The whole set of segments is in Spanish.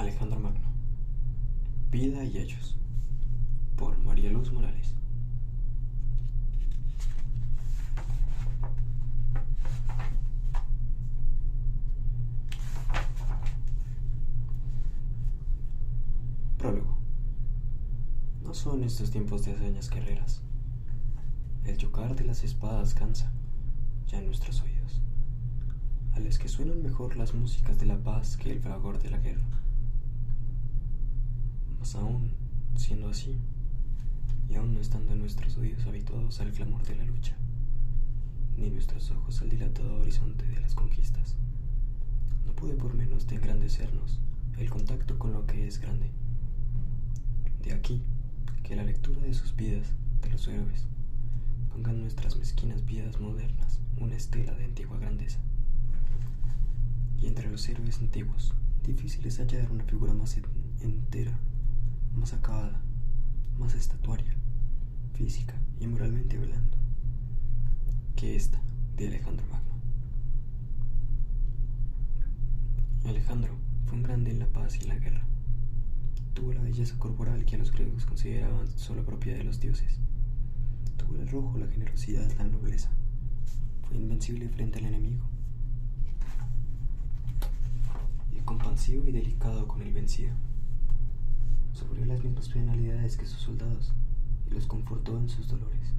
Alejandro Magno. Vida y Hechos, por María Luz Morales. Prólogo. No son estos tiempos de hazañas guerreras. El chocar de las espadas cansa ya en nuestros oídos, a los que suenan mejor las músicas de la paz que el fragor de la guerra. Mas aún siendo así, y aún no estando nuestros oídos habituados al clamor de la lucha, ni nuestros ojos al dilatado horizonte de las conquistas, no puede por menos de engrandecernos el contacto con lo que es grande. De aquí que la lectura de sus vidas, de los héroes, pongan nuestras mezquinas vidas modernas una estela de antigua grandeza. Y entre los héroes antiguos, difícil es hallar una figura más entera, más acabada, más estatuaria, física y moralmente hablando, que esta de Alejandro Magno. Alejandro fue un grande en la paz y en la guerra. Tuvo la belleza corporal que a los griegos consideraban solo propia de los dioses. Tuvo el arrojo, la generosidad, la nobleza. Fue invencible frente al enemigo, y compasivo y delicado con el vencido. Sufrió las mismas penalidades que sus soldados y los confortó en sus dolores.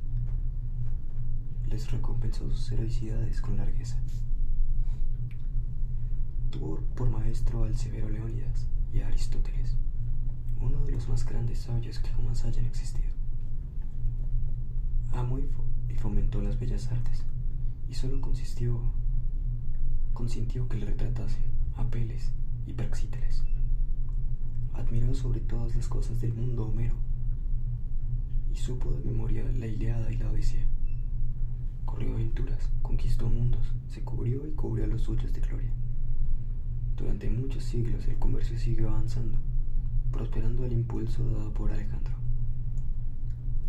Les recompensó sus heroicidades con largueza. Tuvo por maestro al severo Leónidas y a Aristóteles, uno de los más grandes sabios que jamás hayan existido. Amó y fomentó las bellas artes, y solo consintió que le retratasen a Apeles y Praxíteles. Admiró sobre todas las cosas del mundo a Homero, y supo de memoria la Ilíada y la Odisea. Corrió aventuras, conquistó mundos, se cubrió y cubrió los suyos de gloria. Durante muchos siglos el comercio siguió avanzando, prosperando al impulso dado por Alejandro.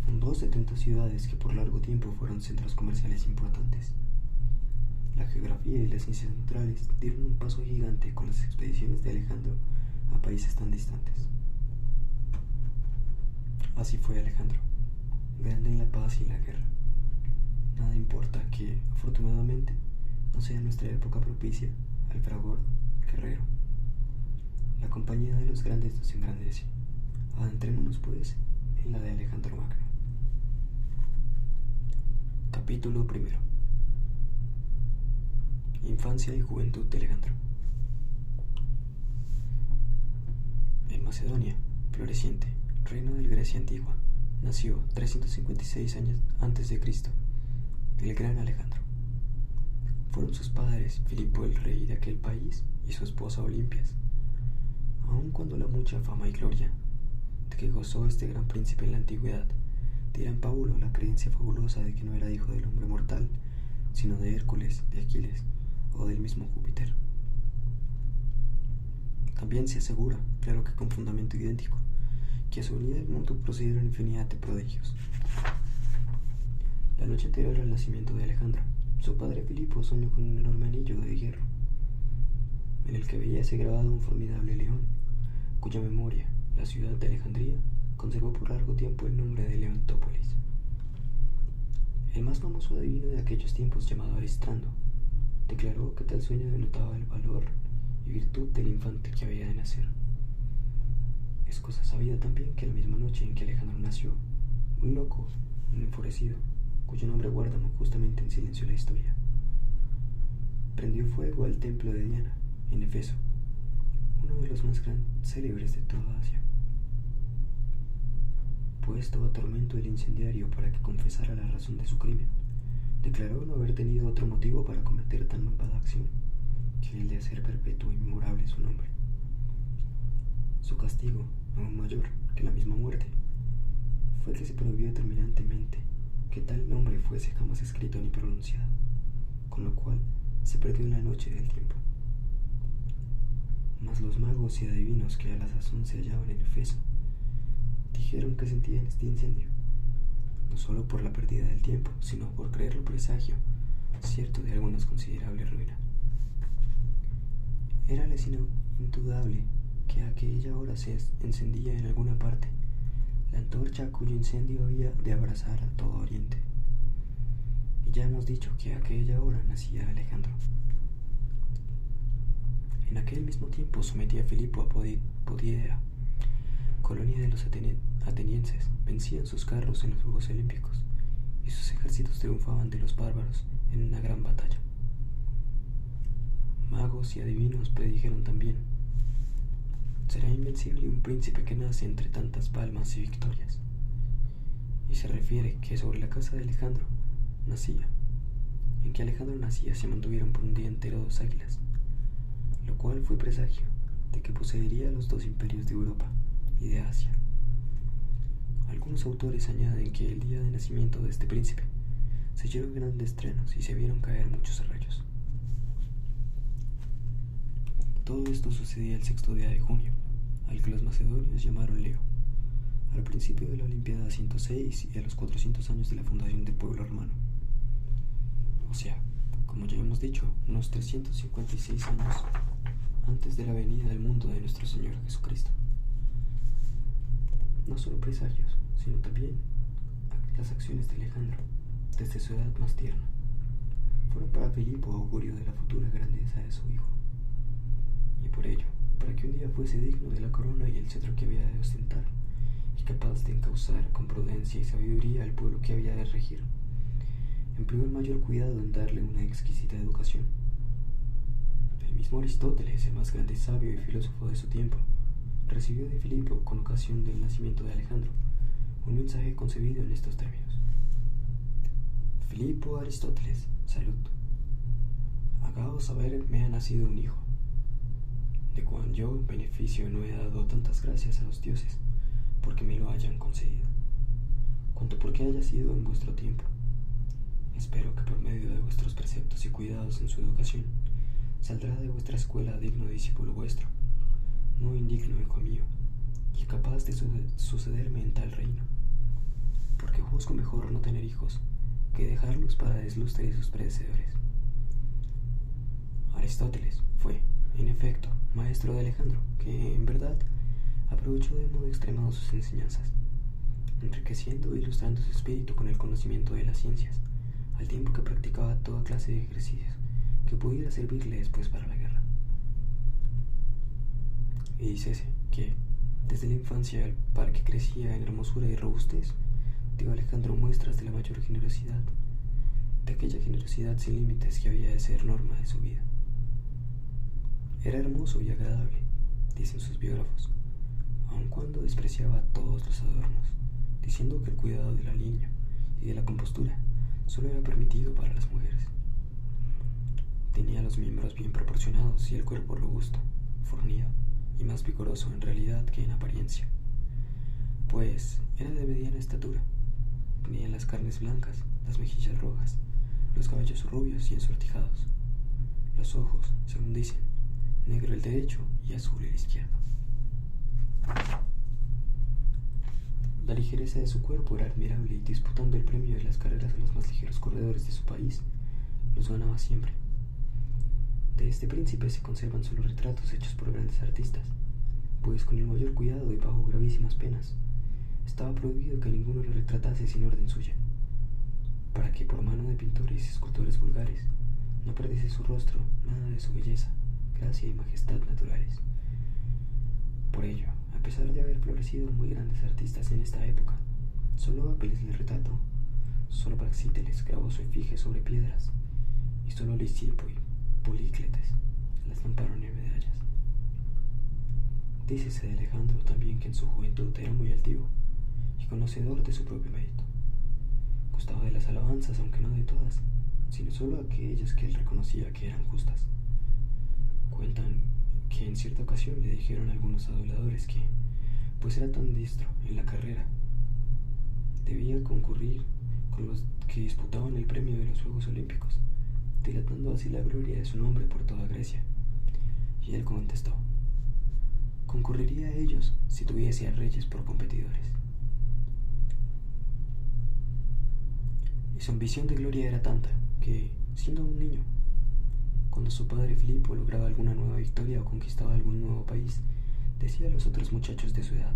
Fundó 70 ciudades que por largo tiempo fueron centros comerciales importantes. La geografía y las ciencias naturales dieron un paso gigante con las expediciones de Alejandro a países tan distantes. Así fue Alejandro, grande en la paz y en la guerra. Nada importa que, afortunadamente, no sea nuestra época propicia al fragor guerrero. La compañía de los grandes nos engrandece. Adentrémonos, pues, en la de Alejandro Magno. Capítulo primero. Infancia y juventud de Alejandro. En Macedonia, floreciente, reino de Grecia antigua, nació 356 años antes de Cristo el gran Alejandro. Fueron sus padres Filipo el rey de aquel país y su esposa Olimpias. Aun cuando la mucha fama y gloria de que gozó este gran príncipe en la antigüedad diera en Paulo la creencia fabulosa de que no era hijo del hombre mortal, sino de Hércules, de Aquiles o del mismo Júpiter. También se asegura, claro que con fundamento idéntico, que a su venida al mundo procedieron infinidad de prodigios. La noche anterior al nacimiento de Alejandro, su padre Filipo soñó con un enorme anillo de hierro, en el que veíase grabado un formidable león, cuya memoria la ciudad de Alejandría conservó por largo tiempo el nombre de Leontópolis. El más famoso adivino de aquellos tiempos, llamado Aristrando, declaró que tal sueño denotaba el valor y virtud del infante que había de nacer. Es cosa sabida también que la misma noche en que Alejandro nació, un loco, un enfurecido, cuyo nombre guarda justamente en silencio la historia, prendió fuego al templo de Diana, en Efeso, uno de los más célebres de toda Asia. Puesto a tormento el incendiario para que confesara la razón de su crimen, declaró no haber tenido otro motivo para cometer tan malvada acción que el de hacer perpetuo y memorable su nombre. Su castigo, aún mayor que la misma muerte, fue que se prohibió terminantemente que tal nombre fuese jamás escrito ni pronunciado, con lo cual se perdió en la noche del tiempo. Mas los magos y adivinos que a la sazón se hallaban en Efeso dijeron que sentían este incendio, no solo por la pérdida del tiempo, sino por creerlo presagio cierto de alguna considerable ruina. Érales indudable que a aquella hora se encendía en alguna parte la antorcha cuyo incendio había de abrazar a todo Oriente. Y ya hemos dicho que a aquella hora nacía Alejandro. En aquel mismo tiempo sometía a Filipo a Podidea, colonia de los atenienses. Vencían sus carros en los Juegos Olímpicos y sus ejércitos triunfaban de los bárbaros en una gran batalla. Magos y adivinos predijeron también: será invencible un príncipe que nace entre tantas palmas y victorias. Y se refiere que sobre la casa de Alejandro nacía, en que Alejandro nacía, se mantuvieron por un día entero 2 águilas, lo cual fue presagio de que poseería los 2 imperios de Europa y de Asia. Algunos autores añaden que el día de nacimiento de este príncipe se oyeron grandes truenos y se vieron caer muchos rayos. Todo esto sucedía el 6º día de junio, al que los macedonios llamaron Leo, al principio de la Olimpiada 106 y a los 400 años de la fundación del pueblo romano. O sea, como ya hemos dicho, unos 356 años antes de la venida al mundo de nuestro Señor Jesucristo. No solo presagios, sino también las acciones de Alejandro, desde su edad más tierna, fueron para Filipo augurio de la futura grandeza de su hijo. Y por ello, para que un día fuese digno de la corona y el cetro que había de ostentar, y capaz de encauzar con prudencia y sabiduría al pueblo que había de regir, empleó el mayor cuidado en darle una exquisita educación. El mismo Aristóteles, el más grande sabio y filósofo de su tiempo, recibió de Filipo, con ocasión del nacimiento de Alejandro, un mensaje concebido en estos términos: Filipo Aristóteles, salud. Hagaos saber, me ha nacido un hijo, de cual yo, beneficio, no he dado tantas gracias a los dioses, porque me lo hayan concedido, cuanto porque haya sido en vuestro tiempo. Espero que por medio de vuestros preceptos y cuidados en su educación, saldrá de vuestra escuela digno discípulo vuestro, no indigno hijo mío, y capaz de sucederme en tal reino, porque juzgo mejor no tener hijos que dejarlos para deslustre de sus predecesores. Aristóteles fue, en efecto, maestro de Alejandro, que, en verdad, aprovechó de modo extremado sus enseñanzas, enriqueciendo e ilustrando su espíritu con el conocimiento de las ciencias, al tiempo que practicaba toda clase de ejercicios que pudiera servirle después para la guerra. Y dícese que, desde la infancia, al par que crecía en hermosura y robustez, dio a Alejandro muestras de la mayor generosidad, de aquella generosidad sin límites que había de ser norma de su vida. Era hermoso y agradable, dicen sus biógrafos, aun cuando despreciaba todos los adornos, diciendo que el cuidado de la línea y de la compostura solo era permitido para las mujeres. Tenía los miembros bien proporcionados y el cuerpo robusto, fornido y más vigoroso en realidad que en apariencia, pues era de mediana estatura. Tenía las carnes blancas, las mejillas rojas, los cabellos rubios y ensortijados, los ojos, según dicen, negro el derecho y azul el izquierdo. La ligereza de su cuerpo era admirable y, disputando el premio de las carreras a los más ligeros corredores de su país, los ganaba siempre. De este príncipe se conservan solo retratos hechos por grandes artistas, pues con el mayor cuidado y bajo gravísimas penas estaba prohibido que ninguno lo retratase sin orden suya, para que por mano de pintores y escultores vulgares no perdiese su rostro nada de su belleza, gracia y majestad naturales. Por ello, a pesar de haber florecido muy grandes artistas en esta época, solo Apeles le retrató, solo Praxíteles grabó su efigie sobre piedras, y solo Lisipo y Polícletes las lamparon en medallas. Dícese de Alejandro también que en su juventud era muy altivo y conocedor de su propio mérito. Gustaba de las alabanzas, aunque no de todas, sino solo aquellas que él reconocía que eran justas. Cuentan que en cierta ocasión le dijeron algunos aduladores que, pues era tan diestro en la carrera, debía concurrir con los que disputaban el premio de los Juegos Olímpicos, dilatando así la gloria de su nombre por toda Grecia. Y él contestó: concurriría a ellos si tuviese a reyes por competidores. Y su ambición de gloria era tanta que, siendo un niño, cuando su padre Filipo lograba alguna nueva victoria o conquistaba algún nuevo país, decía a los otros muchachos de su edad.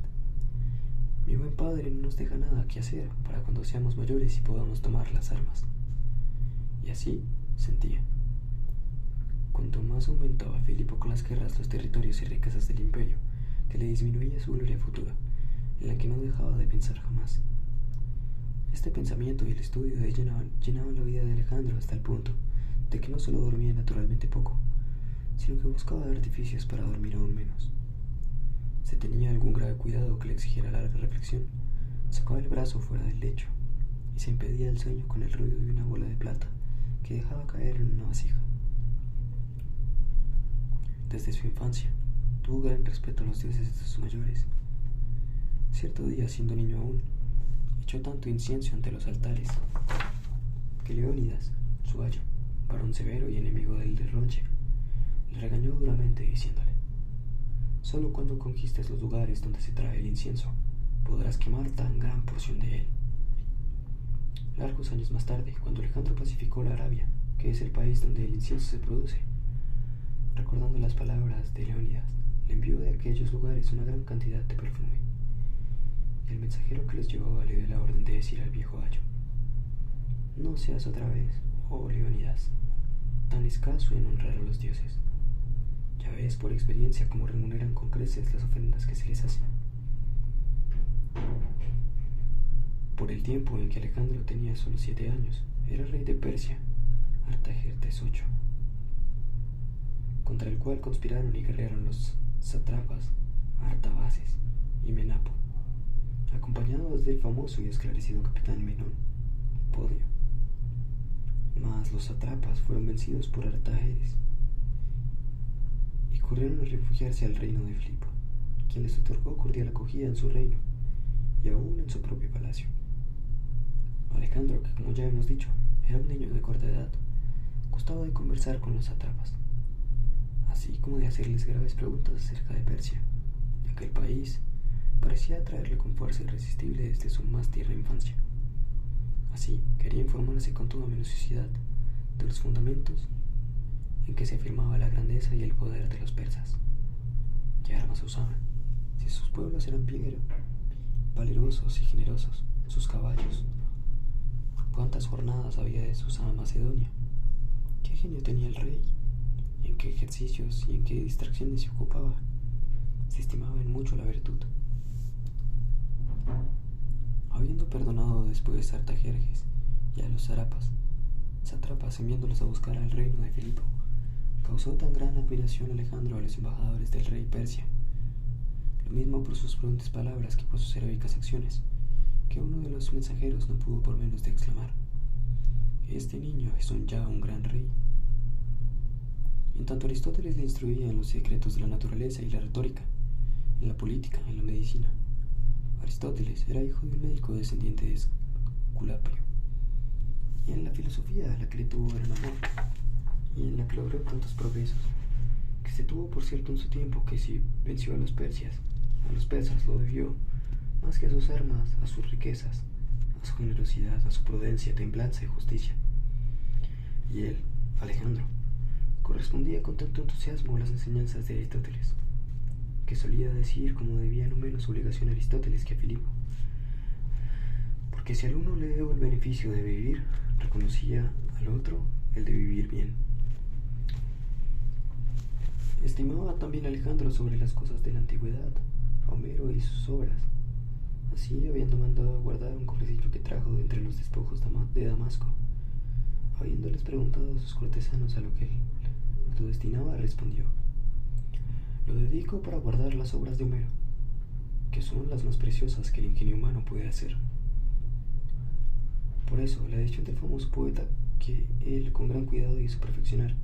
Mi buen padre no nos deja nada que hacer para cuando seamos mayores y podamos tomar las armas. Y así sentía. Cuanto más aumentaba Filipo con las guerras, los territorios y riquezas del imperio, que le disminuía su gloria futura, en la que no dejaba de pensar jamás. Este pensamiento y el estudio llenaban la vida de Alejandro hasta el punto de que no solo dormía naturalmente poco, sino que buscaba artificios para dormir aún menos. Si tenía algún grave cuidado que le exigiera larga reflexión, sacaba el brazo fuera del lecho y se impedía el sueño con el ruido de una bola de plata que dejaba caer en una vasija. Desde su infancia, tuvo gran respeto a los dioses de sus mayores. Cierto día, siendo niño aún, echó tanto incienso ante los altares que Leónidas, su ayo, varón severo y enemigo del derroche, le regañó duramente diciéndole: solo cuando conquistes los lugares donde se trae el incienso podrás quemar tan gran porción de él. Largos años más tarde, cuando Alejandro pacificó la Arabia, que es el país donde el incienso se produce, recordando las palabras de Leónidas, le envió de aquellos lugares una gran cantidad de perfume. Y el mensajero que los llevaba le dio la orden de decir al viejo ayo: no seas otra vez, oh Leónidas, tan escaso en honrar a los dioses. Ya ves por experiencia cómo remuneran con creces las ofrendas que se les hacen. Por el tiempo en que Alejandro tenía solo 7 años, era rey de Persia, Artajerjes VIII, contra el cual conspiraron y guerrearon los sátrapas Artabaces y Menapo, acompañados del famoso y esclarecido capitán Menón, Podio. Mas los sátrapas fueron vencidos por Artajerjes y corrieron a refugiarse al reino de Filipo, quien les otorgó cordial acogida en su reino y aún en su propio palacio. Alejandro, que como ya hemos dicho, era un niño de corta edad, gustaba de conversar con los sátrapas, así como de hacerles graves preguntas acerca de Persia. Aquel país parecía atraerle con fuerza irresistible desde su más tierna infancia. Así quería informarse con toda minuciosidad de los fundamentos en que se afirmaba la grandeza y el poder de los persas. ¿Qué armas usaban? Si sus pueblos eran valerosos y generosos, sus caballos. ¿Cuántas jornadas había de Susana Macedonia? ¿Qué genio tenía el rey? ¿En qué ejercicios y en qué distracciones se ocupaba? Se estimaba en mucho la virtud. Habiendo perdonado después a Artajerjes y a los sátrapas enviándolos a buscar al reino de Filipo, causó tan gran admiración Alejandro a los embajadores del rey Persia, lo mismo por sus prudentes palabras que por sus heroicas acciones, que uno de los mensajeros no pudo por menos de exclamar: este niño es ya un gran rey. En tanto Aristóteles le instruía en los secretos de la naturaleza y la retórica, en la política, en la medicina. Aristóteles era hijo de un médico descendiente de Esculapio, y en la filosofía a la que le tuvo gran amor, y en la que logró tantos progresos, que se tuvo por cierto en su tiempo que si venció a los persas lo debió, más que a sus armas, a sus riquezas, a su generosidad, a su prudencia, templanza y justicia. Y él, Alejandro, correspondía con tanto entusiasmo a las enseñanzas de Aristóteles, que solía decir como debía no menos obligación a Aristóteles que a Filipo, porque si al uno le debo el beneficio de vivir, reconocía al otro el de vivir bien. Estimaba también Alejandro sobre las cosas de la antigüedad, a Homero y sus obras. Así, habiendo mandado guardar un cofrecillo que trajo de entre los despojos de Damasco, habiéndoles preguntado a sus cortesanos a lo que él lo destinaba, respondió: lo dedico para guardar las obras de Homero, que son las más preciosas que el ingenio humano puede hacer. Por eso, la edición del famoso poeta, que él con gran cuidado hizo perfeccionar,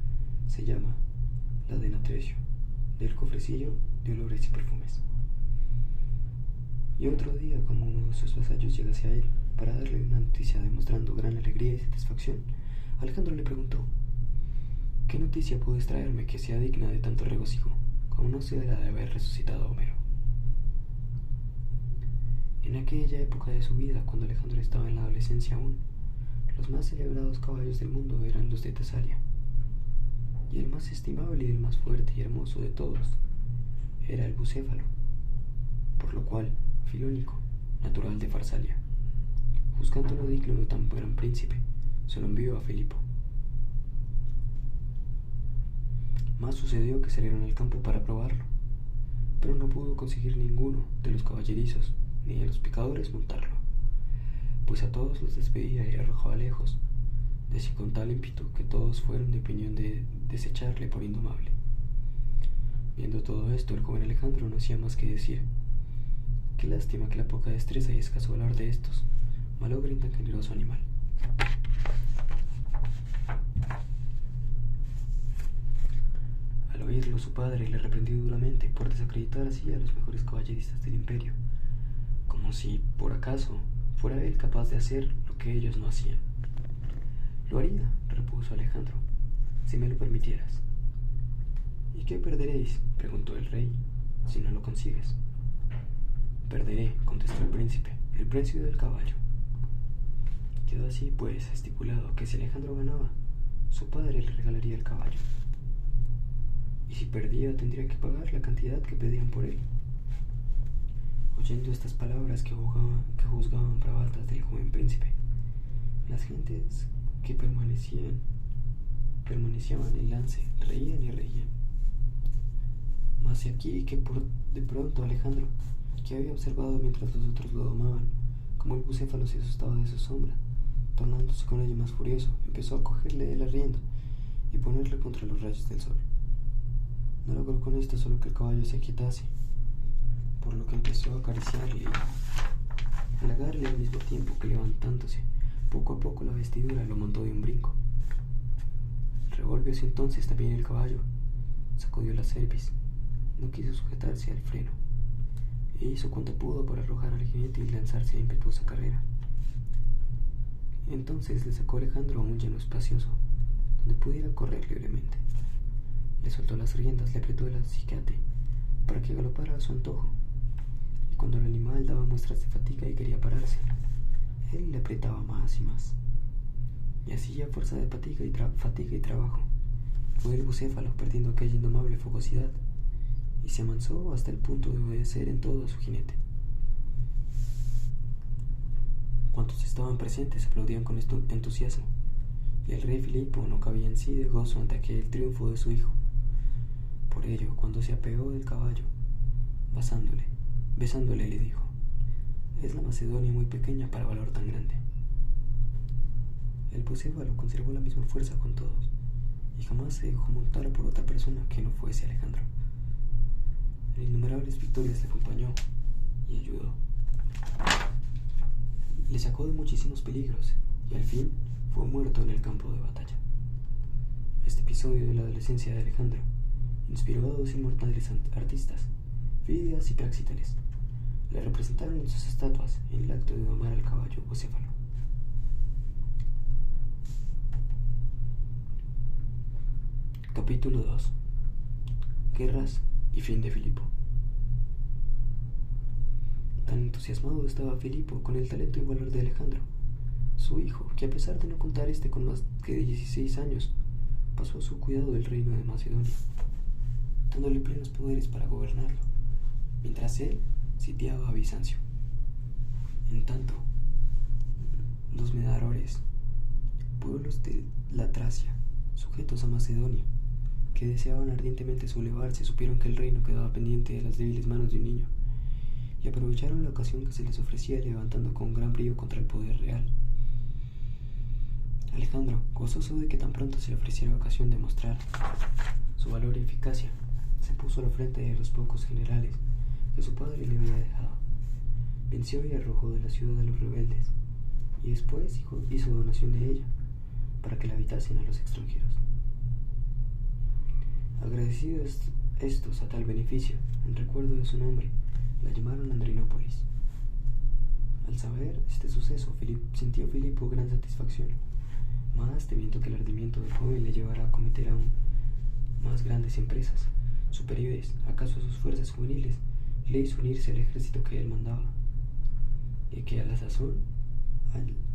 se llama la de Natresio, del cofrecillo de olores y perfumes. Y otro día, como uno de sus vasallos llegase a él para darle una noticia demostrando gran alegría y satisfacción, Alejandro le preguntó: ¿qué noticia puedes traerme que sea digna de tanto regocijo, como no sea la de haber resucitado a Homero? En aquella época de su vida, cuando Alejandro estaba en la adolescencia aún, los más celebrados caballos del mundo eran los de Tesalia, y el más estimable y el más fuerte y hermoso de todos era el bucéfalo, por lo cual Filónico, natural de Farsalia, juzgándolo digno de tan gran príncipe, se lo envió a Filipo. Más sucedió que salieron al campo para probarlo, pero no pudo conseguir ninguno de los caballerizos ni de los picadores montarlo, pues a todos los despedía y arrojaba lejos, de sí con tal ímpetu que todos fueron de opinión de desecharle por indomable. Viendo todo esto, el joven Alejandro no hacía más que decir: qué lástima que la poca destreza y escaso valor de estos malogren tan generoso animal. Al oírlo, su padre le reprendió duramente por desacreditar así a los mejores caballeristas del imperio, como si, por acaso, fuera él capaz de hacer lo que ellos no hacían. Lo haría, repuso Alejandro, si me lo permitieras. ¿Y qué perderéis?, preguntó el rey, si no lo consigues. Perderé, contestó el príncipe, el precio del caballo. Quedó así, pues, estipulado que si Alejandro ganaba, su padre le regalaría el caballo, y si perdía tendría que pagar la cantidad que pedían por él. Oyendo estas palabras que juzgaban bravatas del joven príncipe, las gentes que permanecían en el lance reían y reían. Mas aquí que de pronto Alejandro, que había observado mientras los otros lo domaban, como el bucéfalo se asustaba de su sombra, tornándose con ello más furioso, empezó a cogerle de la rienda y ponerle contra los rayos del sol. No logró con esto solo que el caballo se aquietase, por lo que empezó a acariciarle y halagarle al mismo tiempo que, levantándose poco a poco la vestidura, lo montó de un brinco. Revolvióse entonces también el caballo, sacudió la cerviz, no quiso sujetarse al freno, e hizo cuanto pudo para arrojar al jinete y lanzarse a impetuosa carrera. Entonces le sacó Alejandro a un llano espacioso, donde pudiera correr libremente. Le soltó las riendas, le apretó el acicate para que galopara a su antojo, y cuando el animal daba muestras de fatiga y quería pararse, él le apretaba más y más, y así, a fuerza de fatiga y trabajo, fue el bucéfalo perdiendo aquella indomable fogosidad, y se amansó hasta el punto de obedecer en todo a su jinete. Cuantos estaban presentes aplaudían con entusiasmo, y el rey Filipo no cabía en sí de gozo ante aquel triunfo de su hijo. Por ello, cuando se apeó del caballo, besándole, le dijo: es la Macedonia muy pequeña para valor tan grande. El bucéfalo conservó la misma fuerza con todos, y jamás se dejó montar por otra persona que no fuese Alejandro. En innumerables victorias le acompañó y ayudó. Le sacó de muchísimos peligros, y al fin fue muerto en el campo de batalla. Este episodio de la adolescencia de Alejandro inspiró a dos inmortales artistas, Fidias y Praxíteles. Le representaron en sus estatuas en el acto de domar al caballo bucéfalo. Capítulo 2. Guerras y fin de Filipo. Tan entusiasmado estaba Filipo con el talento y valor de Alejandro, su hijo, que a pesar de no contar con más que 16 años, pasó a su cuidado el reino de Macedonia, dándole plenos poderes para gobernarlo, mientras él sitiaba a Bizancio. En tanto, los medarores, pueblos de la Tracia, sujetos a Macedonia, que deseaban ardientemente sublevarse, supieron que el reino quedaba pendiente de las débiles manos de un niño, y aprovecharon la ocasión que se les ofrecía, levantando con gran brío contra el poder real. Alejandro, gozoso de que tan pronto se le ofreciera ocasión de mostrar su valor y eficacia, se puso a la frente de los pocos generales que su padre le había dejado. Venció y arrojó de la ciudad a los rebeldes, y después hizo donación de ella para que la habitasen a los extranjeros. Agradecidos estos a tal beneficio, en recuerdo de su nombre, la llamaron Andrinópolis. Al saber este suceso, sintió Filipo gran satisfacción, mas temiendo que el ardimiento del joven le llevara a cometer aún más grandes empresas, superiores acaso a sus fuerzas juveniles, le hizo unirse al ejército que él mandaba, y que a la sazón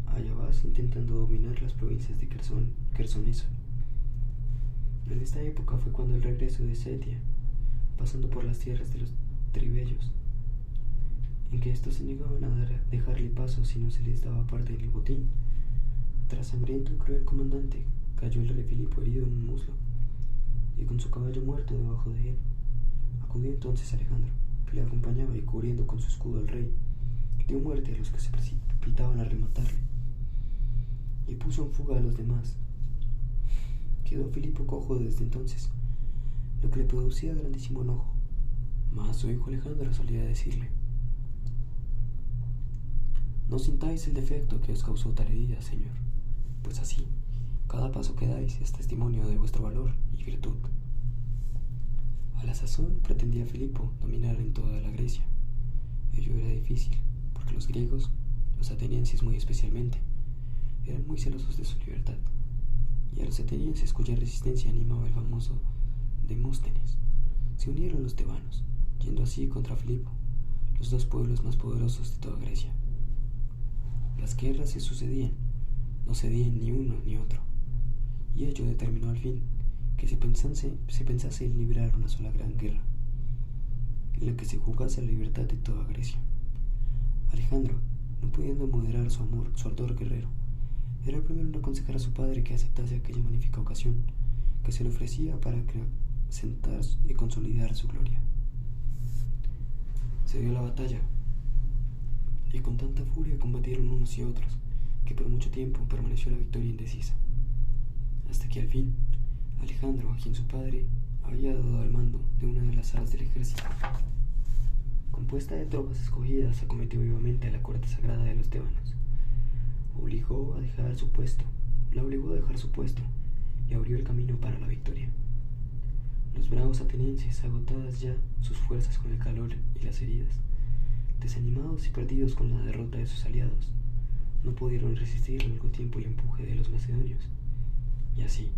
hallabase intentando dominar las provincias de Quersoneso. En esta época fue cuando el regreso de Setia pasando por las tierras de los tribellos, en que estos se negaban a dejarle paso si no se les daba parte del botín. Tras sangriento y cruel comandante, cayó el rey Filipo herido en un muslo, y con su caballo muerto debajo de él. Acudió entonces Alejandro, que le acompañaba, y cubriendo con su escudo al rey, dio muerte a los que se precipitaban a rematarle, y puso en fuga a los demás. Quedó Filipo cojo desde entonces, lo que le producía grandísimo enojo, mas su hijo Alejandro solía decirle: no sintáis el defecto que os causó tal herida, señor, pues así, cada paso que dais es testimonio de vuestro valor y virtud. A la sazón pretendía Filipo dominar en toda la Grecia. Ello era difícil, porque los griegos, los atenienses muy especialmente, eran muy celosos de su libertad, y a los atenienses, cuya resistencia animaba el famoso Demóstenes, se unieron los tebanos, yendo así contra Filipo, los dos pueblos más poderosos de toda Grecia. Las guerras se sucedían, no cedían ni uno ni otro, y ello determinó al fin que se pensase en librar una sola gran guerra, en la que se jugase la libertad de toda Grecia. Acalejandro, no pudiendo moderar su ardor guerrero, era el primero en aconsejar a su padre que aceptase aquella magnífica ocasión que se le ofrecía para acrecentar y consolidar su gloria. Se dio la batalla, y con tanta furia combatieron unos y otros, que por mucho tiempo permaneció la victoria indecisa, hasta que al fin Alejandro, a quien su padre había dado al mando de una de las alas del ejército, compuesta de tropas escogidas, acometió vivamente a la corte sagrada de los tebanos. La obligó a dejar su puesto y abrió el camino para la victoria. Los bravos atenienses, agotadas ya sus fuerzas con el calor y las heridas, desanimados y perdidos con la derrota de sus aliados, no pudieron resistir largo tiempo el empuje de los macedonios, y así,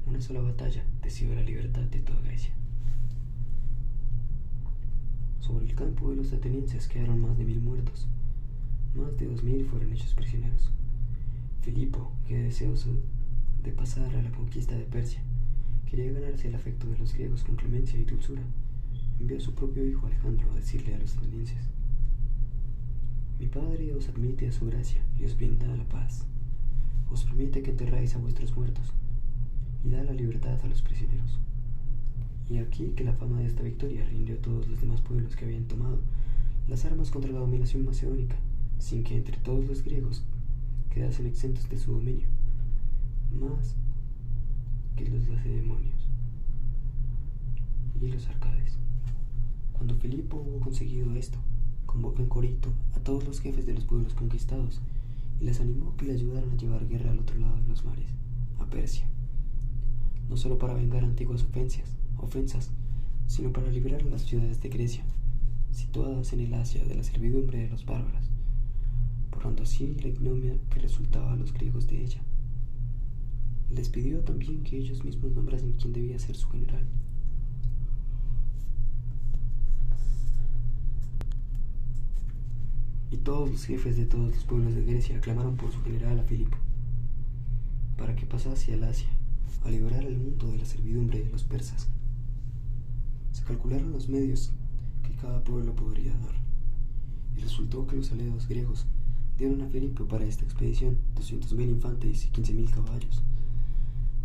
una sola batalla decidió la libertad de toda Grecia. Sobre el campo de los atenienses quedaron más de 1000 muertos, más de 2000 fueron hechos prisioneros. Filipo, que deseoso de pasar a la conquista de Persia, quería ganarse el afecto de los griegos con clemencia y dulzura, envió a su propio hijo Alejandro a decirle a los atenienses: mi padre os admite a su gracia y os brinda la paz, os permite que enterráis a vuestros muertos y da la libertad a los prisioneros. Y aquí que la fama de esta victoria rindió a todos los demás pueblos que habían tomado las armas contra la dominación macedónica, sin que entre todos los griegos quedasen exentos de su dominio, más que los lacedemonios y los arcades. Cuando Filipo hubo conseguido esto, convocó en Corito a todos los jefes de los pueblos conquistados y les animó que le ayudaran a llevar guerra al otro lado de los mares, a Persia, no solo para vengar antiguas ofensas, sino para liberar a las ciudades de Grecia, situadas en el Asia de la servidumbre de los bárbaros, borrando así la ignominia que resultaba a los griegos de ella. Les pidió también que ellos mismos nombrasen quién debía ser su general. Y todos los jefes de todos los pueblos de Grecia aclamaron por su general a Filipo, para que pasase al Asia, a liberar al mundo de la servidumbre de los persas. Se calcularon los medios que cada pueblo podría dar, y resultó que los aliados griegos dieron a Filipo para esta expedición 200.000 infantes y 15.000 caballos,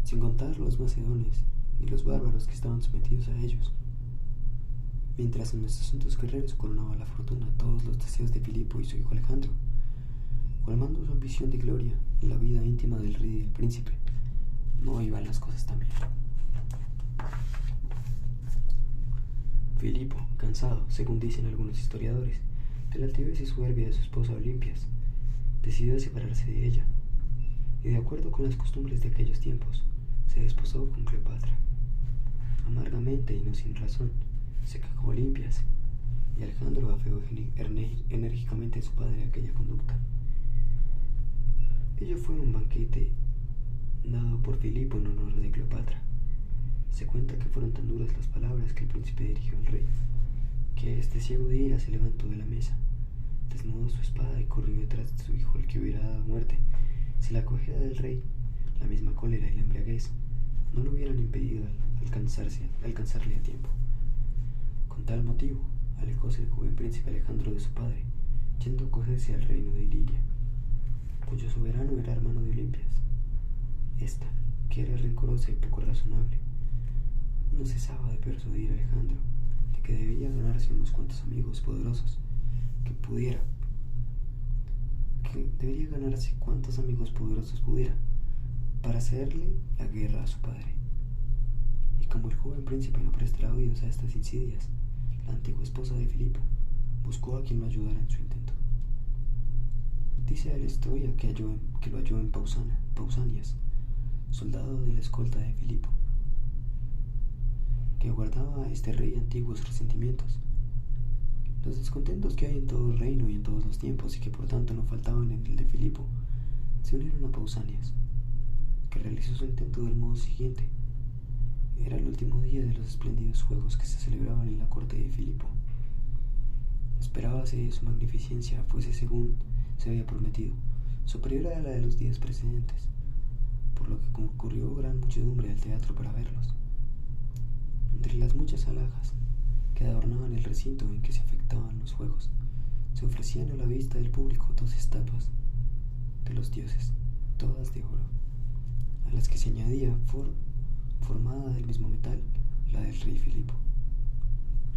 sin contar los macedonios ni los bárbaros que estaban sometidos a ellos. Mientras en los asuntos guerreros coronaba la fortuna todos los deseos de Filipo y su hijo Alejandro, colmando su ambición de gloria en la vida íntima del rey y del príncipe, no iban las cosas tan bien. Filipo, cansado, según dicen algunos historiadores, de la altivez y soberbia de su esposa Olimpias, decidió separarse de ella, y de acuerdo con las costumbres de aquellos tiempos, se desposó con Cleopatra. Amargamente y no sin razón, se quejó Olimpias, y Alejandro afeó enérgicamente a su padre aquella conducta. Ello fue un banquete dado por Filipo en honor de Cleopatra. Se cuenta que fueron tan duras las palabras que el príncipe dirigió al rey, que este, ciego de ira, se levantó de la mesa, desnudó su espada y corrió detrás de su hijo, el que hubiera dado muerte si la acogida del rey, la misma cólera y la embriaguez no lo hubieran impedido alcanzarle a tiempo. Con tal motivo, alejóse el joven príncipe Alejandro de su padre, yendo a acogerse al reino de Iliria, cuyo soberano era hermano de Olimpias. Esta, que era rencorosa y poco razonable, no cesaba de persuadir a Alejandro de que debía ganarse unos cuantos amigos poderosos debería ganarse cuantos amigos poderosos pudiera para hacerle la guerra a su padre. Y como el joven príncipe no prestara oídos a estas insidias, la antigua esposa de Filipo buscó a quien lo ayudara en su intento. Dice la historia que lo halló en Pausanias, soldado de la escolta de Filipo, que guardaba a este rey antiguos resentimientos. Los descontentos que hay en todo el reino y en todos los tiempos, y que por tanto no faltaban en el de Filipo, se unieron a Pausanias, que realizó su intento del modo siguiente. Era el último día de los espléndidos juegos que se celebraban en la corte de Filipo. Esperábase su magnificencia fuese, según se había prometido, superior a la de los días precedentes, por lo que concurrió gran muchedumbre al teatro para verlos. Entre las muchas alhajas que adornaban el recinto en que se efectuaban los juegos, se ofrecían a la vista del público 2 estatuas de los dioses, todas de oro, a las que se añadía, formada del mismo metal, la del rey Filipo.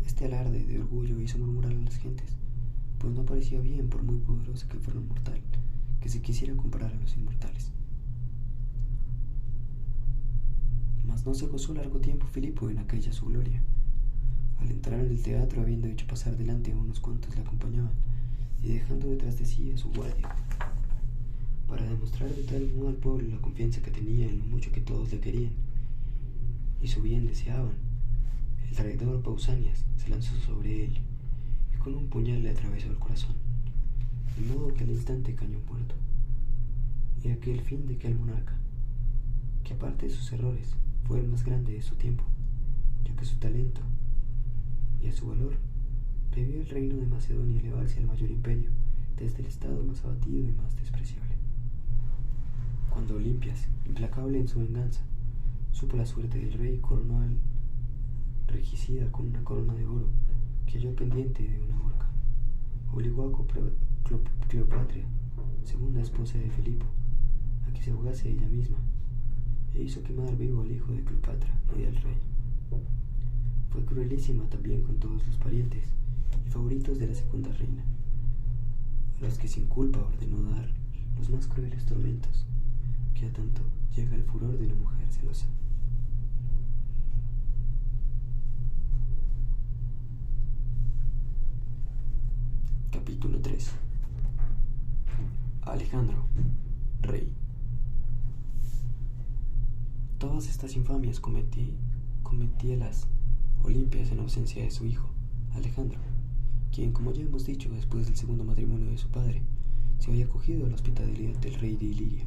Este alarde de orgullo hizo murmurar a las gentes, pues no parecía bien, por muy poderoso que fuera un mortal, que se quisiera comparar a los inmortales. Mas no se gozó largo tiempo Filipo en aquella su gloria. Al entrar en el teatro, habiendo hecho pasar delante a unos cuantos le acompañaban, y dejando detrás de sí a su guardia, para demostrar de tal modo al pueblo la confianza que tenía en lo mucho que todos le querían y su bien deseaban, el traidor Pausanias se lanzó sobre él y con un puñal le atravesó el corazón, de modo que al instante cayó muerto. Y aquel fin de que el monarca, que aparte de sus errores fue el más grande de su tiempo, ya que su talento y a su valor debió el reino de Macedonia elevarse al mayor imperio desde el estado más abatido y más despreciable. Cuando Olimpias, implacable en su venganza, supo la suerte del rey, coronó al regicida con una corona de oro que halló pendiente de una horca. Obligó a Cleopatra, segunda esposa de Filipo, a que se ahogase ella misma, e hizo quemar vivo al hijo de Cleopatra y del rey. Fue cruelísima también con todos los parientes y favoritos de la segunda reina, a los que sin culpa ordenó dar los más crueles tormentos, que a tanto llega el furor de una mujer celosa. Capítulo 3. Alejandro, rey. Todas estas infamias cometíalas Olimpias en ausencia de su hijo, Alejandro, quien, como ya hemos dicho, después del segundo matrimonio de su padre, se había acogido a la hospitalidad del rey de Iliria,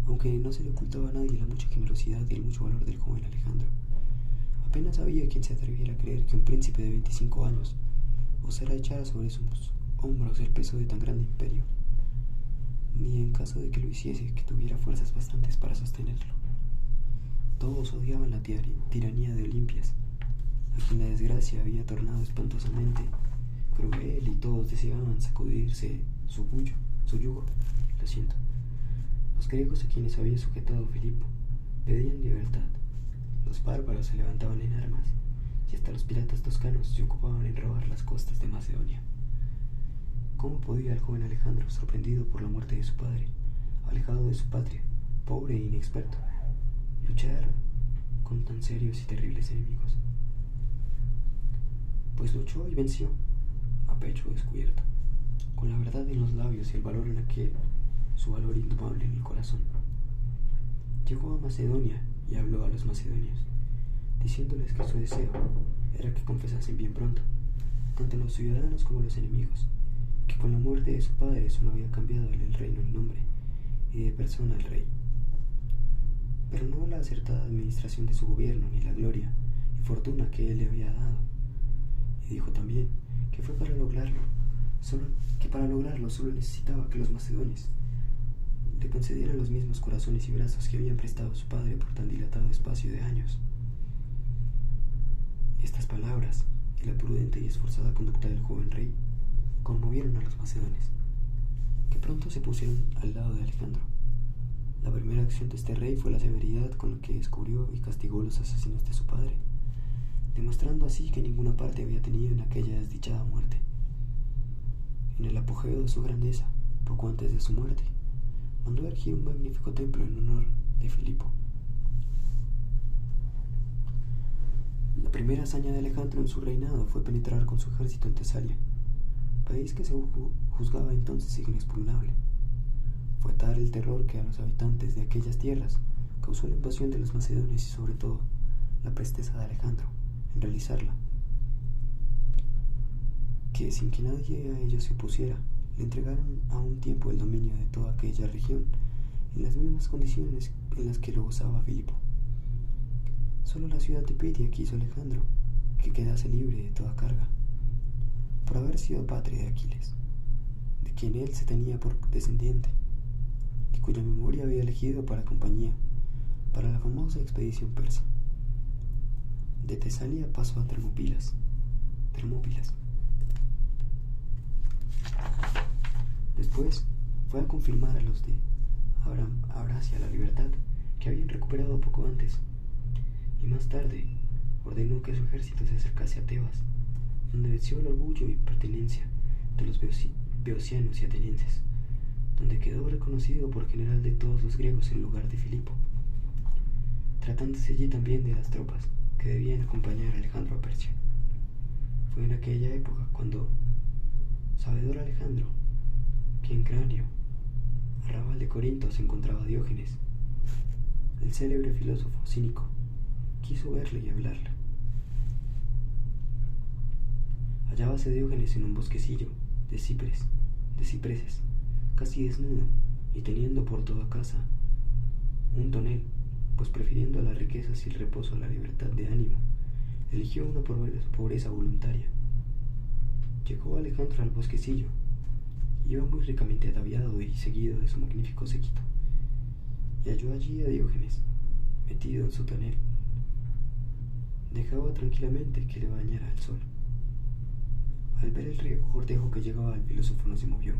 aunque no se le ocultaba a nadie la mucha generosidad y el mucho valor del joven Alejandro. Apenas había quien se atreviera a creer que un príncipe de 25 años osara echar sobre sus hombros el peso de tan grande imperio, ni en caso de que lo hiciese, que tuviera fuerzas bastantes para sostenerlo. Todos odiaban la tiranía de Olimpias, a quien la desgracia había tornado espantosamente cruel, y todos deseaban sacudirse su yugo. Los griegos, a quienes había sujetado Filipo, pedían libertad. Los bárbaros se levantaban en armas, y hasta los piratas toscanos se ocupaban en robar las costas de Macedonia. ¿Cómo podía el joven Alejandro, sorprendido por la muerte de su padre, alejado de su patria, pobre e inexperto, luchar con tan serios y terribles enemigos? Pues luchó y venció, a pecho descubierto, con la verdad en los labios y el valor en aquel, su valor indomable en el corazón. Llegó a Macedonia y habló a los macedonios, diciéndoles que su deseo era que confesasen bien pronto, tanto los ciudadanos como los enemigos, que con la muerte de su padre solo había cambiado en el reino el nombre y de persona el rey, pero no la acertada administración de su gobierno, ni la gloria y fortuna que él le había dado. Y dijo también que para lograrlo solo necesitaba que los macedonios le concedieran los mismos corazones y brazos que habían prestado a su padre por tan dilatado espacio de años. Estas palabras y la prudente y esforzada conducta del joven rey conmovieron a los macedonios, que pronto se pusieron al lado de Alejandro. La primera acción de este rey fue la severidad con la que descubrió y castigó los asesinos de su padre, demostrando así que ninguna parte había tenido en aquella desdichada muerte. En el apogeo de su grandeza, poco antes de su muerte, mandó erigir un magnífico templo en honor de Filipo. La primera hazaña de Alejandro en su reinado fue penetrar con su ejército en Tesalia, país que se juzgaba entonces inexpugnable. Fue tal el terror que a los habitantes de aquellas tierras causó la invasión de los macedonios y sobre todo la presteza de Alejandro en realizarla, que sin que nadie a ellos se opusiera, le entregaron a un tiempo el dominio de toda aquella región en las mismas condiciones en las que lo gozaba Filipo. Solo la ciudad de Pitia quiso Alejandro que quedase libre de toda carga, por haber sido patria de Aquiles, de quien él se tenía por descendiente, y cuya memoria había elegido para compañía para la famosa expedición persa. De Tesalia pasó a Termópilas. Después fue a confirmar a los de Abrasia la libertad que habían recuperado poco antes, y más tarde ordenó que su ejército se acercase a Tebas, donde venció el orgullo y pertenencia de los beocianos y atenienses, donde quedó reconocido por general de todos los griegos en lugar de Filipo, tratándose allí también de las tropas que debían acompañar a Alejandro a Persia. Fue en aquella época cuando, sabedor Alejandro que en Cráneo, arrabal de Corinto, se encontraba Diógenes, el célebre filósofo cínico, quiso verle y hablarle. Hallábase Diógenes en un bosquecillo de cipreses, casi desnudo, y teniendo por toda casa un tonel, pues prefiriendo a las riquezas y el reposo a la libertad de ánimo, eligió una pobreza voluntaria. Llegó Alejandro al bosquecillo. Iba muy ricamente ataviado y seguido de su magnífico séquito, y halló allí a Diógenes, metido en su tonel. Dejaba tranquilamente que le bañara el sol. Al ver el rico cortejo que llegaba, el filósofo no se movió.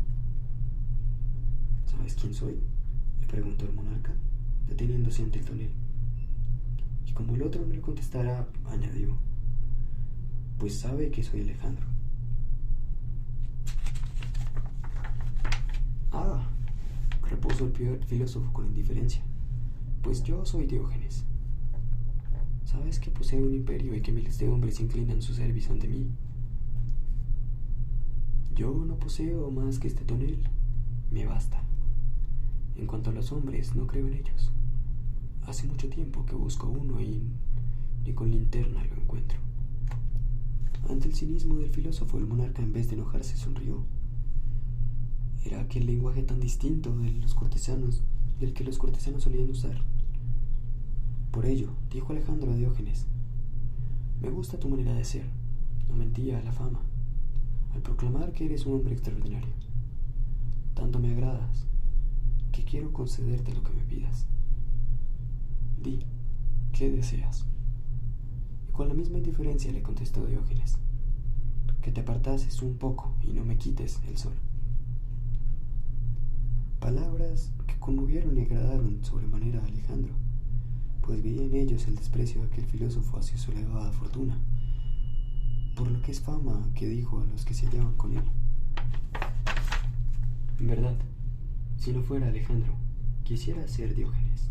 ¿Sabes quién soy?, le preguntó el monarca, deteniéndose ante el tonel. Y como el otro no le contestara, añadió: pues sabe que soy Alejandro. Ah, repuso el filósofo con indiferencia, pues yo soy Diógenes. ¿Sabes que poseo un imperio y que miles de hombres inclinan su cerviz ante mí? Yo no poseo más que este tonel, me basta. En cuanto a los hombres, no creo en ellos. Hace mucho tiempo que busco uno y ni con linterna lo encuentro. Ante el cinismo del filósofo, el monarca, en vez de enojarse, sonrió. Era aquel lenguaje tan distinto del que los cortesanos solían usar. Por ello, dijo Alejandro a Diógenes: me gusta tu manera de ser, no mentía a la fama, al proclamar que eres un hombre extraordinario. Tanto me agradas que quiero concederte lo que me pidas. Di, ¿qué deseas? Y con la misma indiferencia le contestó Diógenes: que te apartases un poco y no me quites el sol. Palabras que conmovieron y agradaron sobremanera a Alejandro, pues veía en ellos el desprecio de aquel filósofo hacia su elevada fortuna, por lo que es fama que dijo a los que se hallaban con él: en verdad, si no fuera Alejandro, quisiera ser Diógenes.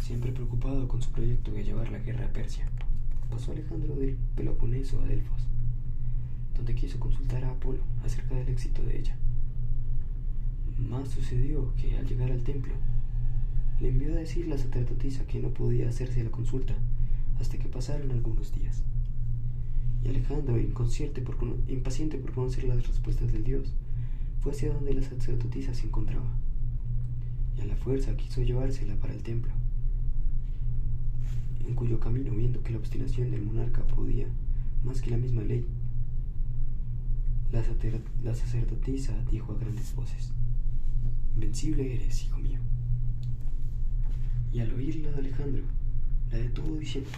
Siempre preocupado con su proyecto de llevar la guerra a Persia, pasó Alejandro del Peloponeso a Delfos, donde quiso consultar a Apolo acerca del éxito de ella. Más sucedió que, al llegar al templo, le envió a decir la sacerdotisa que no podía hacerse la consulta hasta que pasaran algunos días. Y Alejandro, impaciente por conocer las respuestas del dios, fue hacia donde la sacerdotisa se encontraba, y a la fuerza quiso llevársela para el templo, en cuyo camino, viendo que la obstinación del monarca podía más que la misma ley, la sacerdotisa dijo a grandes voces: invencible eres, hijo mío. Y al oírla, Alejandro la detuvo diciendo: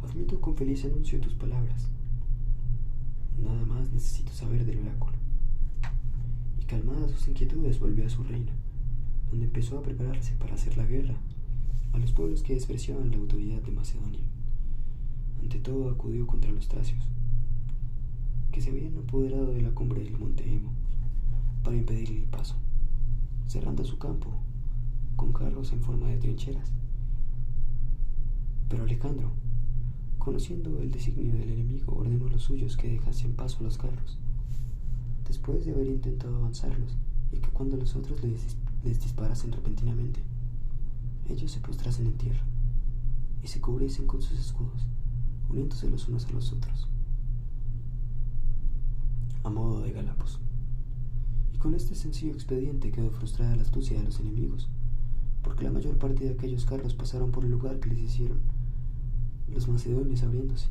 Admito con feliz anuncio tus palabras. Nada más necesito saber del oráculo. Y calmadas sus inquietudes volvió a su reino, donde empezó a prepararse para hacer la guerra a los pueblos que despreciaban la autoridad de Macedonia. Ante todo acudió contra los tracios, que se habían apoderado de la cumbre del monte Emo, para impedirle el paso, cerrando su campo con carros en forma de trincheras. Pero Alejandro, conociendo el designio del enemigo, ordenó a los suyos que dejasen paso a los carros, después de haber intentado avanzarlos, y que cuando los otros les disparasen repentinamente, ellos se postrasen en tierra y se cubriesen con sus escudos, uniéndose los unos a los otros, a modo de galapos. Y con este sencillo expediente quedó frustrada la astucia de los enemigos, porque la mayor parte de aquellos carros pasaron por el lugar que les hicieron los macedonios abriéndose,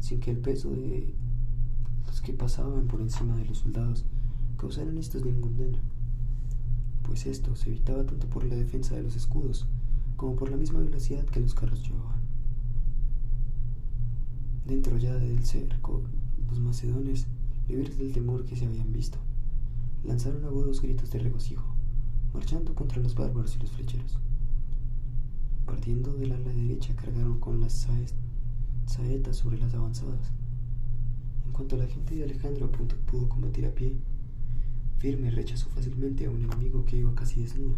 sin que el peso de los que pasaban por encima de los soldados causaran estos ningún daño, pues esto se evitaba tanto por la defensa de los escudos como por la misma velocidad que los carros llevaban. Dentro ya del cerco, los macedonios, libres del temor que se habían visto, lanzaron agudos gritos de regocijo, marchando contra los bárbaros y los flecheros. Partiendo del ala derecha, cargaron con las saetas sobre las avanzadas. En cuanto la gente de Alejandro pudo combatir a pie, firme rechazó fácilmente a un enemigo que iba casi desnudo,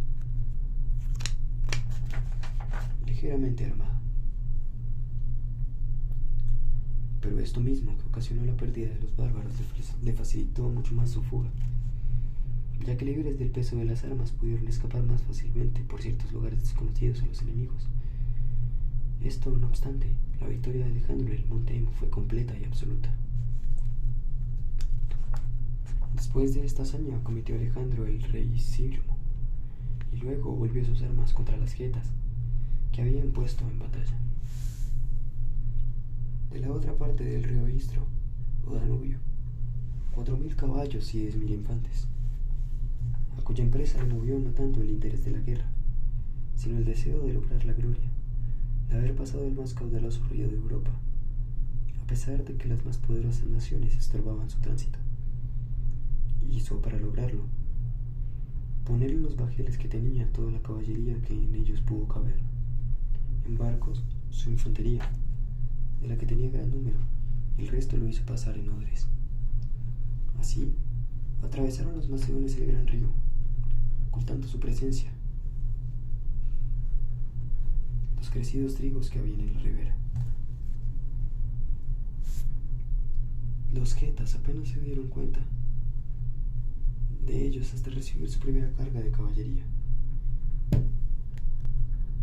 ligeramente armado. Pero esto mismo que ocasionó la pérdida de los bárbaros le facilitó mucho más su fuga, ya que libres del peso de las armas pudieron escapar más fácilmente por ciertos lugares desconocidos a los enemigos. Esto, no obstante, la victoria de Alejandro en el monte Emo fue completa y absoluta. Después de esta hazaña cometió Alejandro el rey Sirmo, y luego volvió sus armas contra las getas que habían puesto en batalla. De la otra parte del río Istro, o Danubio, 4.000 caballos y 10.000 infantes, a cuya empresa le movió no tanto el interés de la guerra, sino el deseo de lograr la gloria, de haber pasado el más caudaloso río de Europa, a pesar de que las más poderosas naciones estorbaban su tránsito. Hizo, para lograrlo, poner en los bajeles que tenía toda la caballería que en ellos pudo caber, en barcos su infantería, de la que tenía gran número, y el resto lo hizo pasar en odres. Así, atravesaron los macedonios el gran río, ocultando su presencia los crecidos trigos que había en la ribera. Los getas apenas se dieron cuenta de ellos hasta recibir su primera carga de caballería,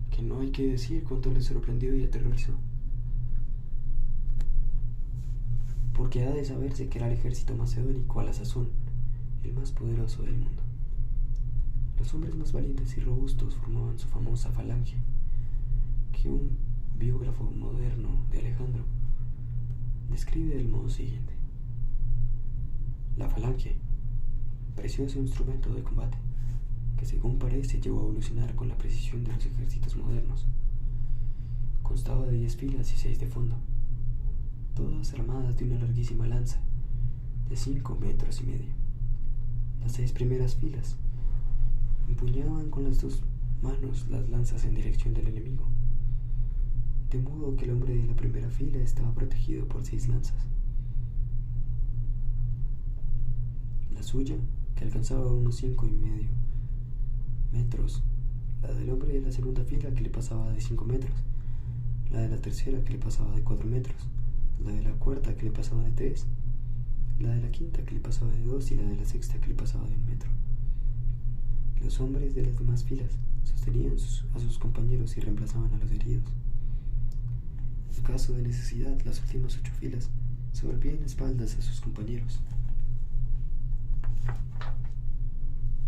que no hay que decir cuánto les sorprendió y aterrorizó, porque ha de saberse que era el ejército macedónico a la sazón el más poderoso del mundo. Los hombres más valientes y robustos formaban su famosa falange, que un biógrafo moderno de Alejandro describe del modo siguiente: la falange, precioso instrumento de combate, que según parece llegó a evolucionar con la precisión de los ejércitos modernos, constaba de 10 filas y 6 de fondo, todas armadas de una larguísima lanza de 5,5 metros. Las 6 primeras filas empuñaban con las 2 manos las lanzas en dirección del enemigo, de modo que el hombre de la primera fila estaba protegido por 6 lanzas. La suya, que alcanzaba unos 5,5 metros, la del hombre de la segunda fila, que le pasaba de 5 metros, la de la tercera, que le pasaba de 4 metros, la de la cuarta, que le pasaba de 3, la de la quinta, que le pasaba de 2, y la de la sexta, que le pasaba de 1 metro. Los hombres de las demás filas sostenían a sus compañeros y reemplazaban a los heridos. En caso de necesidad, las últimas 8 filas se volvían espaldas a sus compañeros.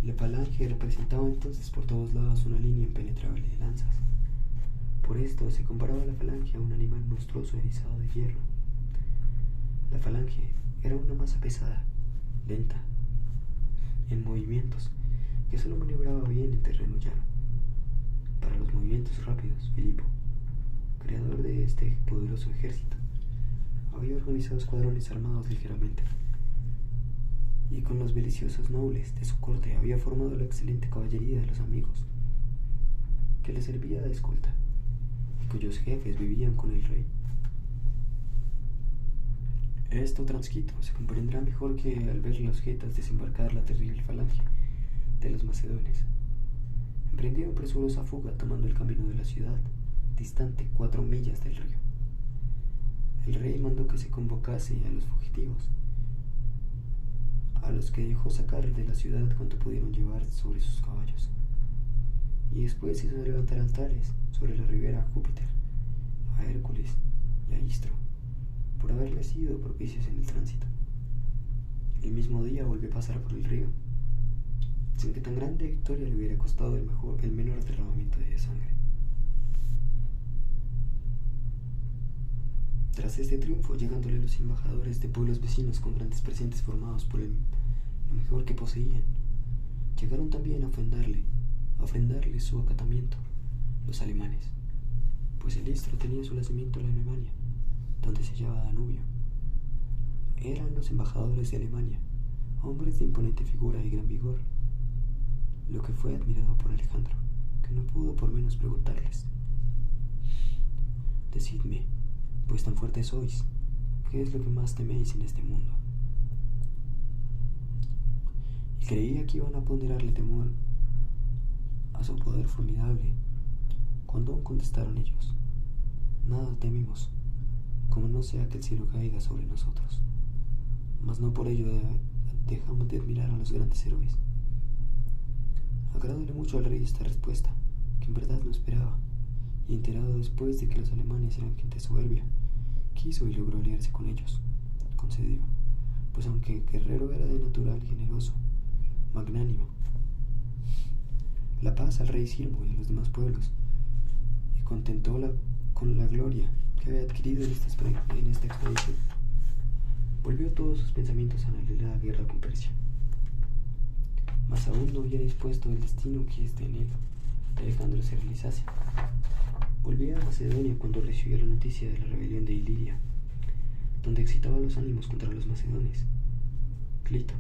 La falange representaba entonces por todos lados una línea impenetrable de lanzas. Por esto se comparaba la falange a un animal monstruoso erizado de hierro. La falange era una masa pesada, lenta, en movimientos, que solo maniobraba bien en terreno llano. Para los movimientos rápidos, Filipo, creador de este poderoso ejército, había organizado escuadrones armados ligeramente, y con los beliciosos nobles de su corte había formado la excelente caballería de los amigos, que le servía de escolta, y cuyos jefes vivían con el rey. Esto transcrito se comprenderá mejor que al ver los getas desembarcar la terrible falange de los macedonios. Emprendieron presurosa fuga tomando el camino de la ciudad, distante 4 millas del río. El rey mandó que se convocase a los fugitivos, a los que dejó sacar de la ciudad cuanto pudieron llevar sobre sus caballos, y después hizo levantar altares sobre la ribera a Júpiter, a Hércules y a Istro, por haberles sido propicios en el tránsito. El mismo día volvió a pasar por el río, sin que tan grande victoria le hubiera costado el menor derramamiento de sangre. Tras este triunfo, llegándole los embajadores de pueblos vecinos con grandes presentes formados por lo mejor que poseían, llegaron también a ofrendarle su acatamiento los alemanes, pues el Istro tenía su nacimiento en Alemania, donde se hallaba Danubio. Eran los embajadores de Alemania, hombres de imponente figura y gran vigor, lo que fue admirado por Alejandro, que no pudo por menos preguntarles: decidme, pues tan fuertes sois, ¿qué es lo que más teméis en este mundo? Y creía que iban a ponderarle temor a su poder formidable, cuando aún contestaron ellos: nada temimos, como no sea que el cielo caiga sobre nosotros, mas no por ello dejamos de admirar a los grandes héroes. Agradóle mucho al rey esta respuesta, que en verdad no esperaba, y enterado después de que los alemanes eran gente soberbia, quiso y logró aliarse con ellos. Concedió, pues aunque guerrero era de natural generoso, magnánimo, la paz al rey Sirmo y a los demás pueblos, y contentóla con la gloria que había adquirido en esta expedición. Volvió todos sus pensamientos a la guerra con Persia, mas aún no había dispuesto el destino que en él de Alejandro se realizase. Volvía a Macedonia cuando recibió la noticia de la rebelión de Iliria, donde excitaba los ánimos contra los macedonios. Clito,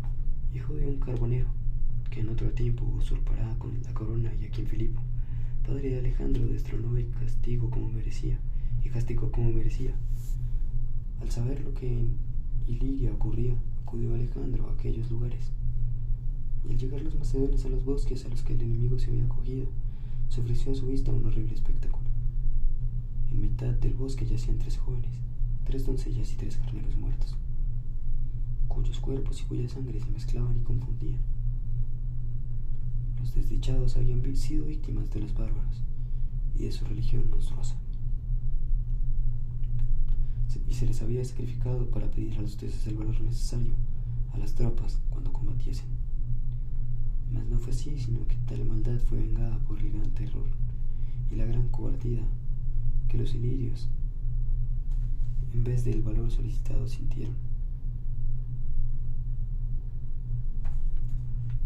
hijo de un carbonero, que en otro tiempo usurpará con la corona, y a quien Filipo, padre de Alejandro, destronó y castigó como merecía. Al saber lo que en Iliria ocurría, acudió Alejandro a aquellos lugares, y al llegar los macedonios a los bosques a los que el enemigo se había acogido, se ofreció a su vista un horrible espectáculo. En mitad del bosque yacían 3 jóvenes, 3 doncellas y 3 carneros muertos, cuyos cuerpos y cuya sangre se mezclaban y confundían. Los desdichados habían sido víctimas de los bárbaros y de su religión monstruosa, y se les había sacrificado para pedir a los dioses el valor necesario a las tropas cuando combatiesen. Mas no fue así, sino que tal maldad fue vengada por el gran terror y la gran cobardía que los ilirios, en vez del valor solicitado, sintieron.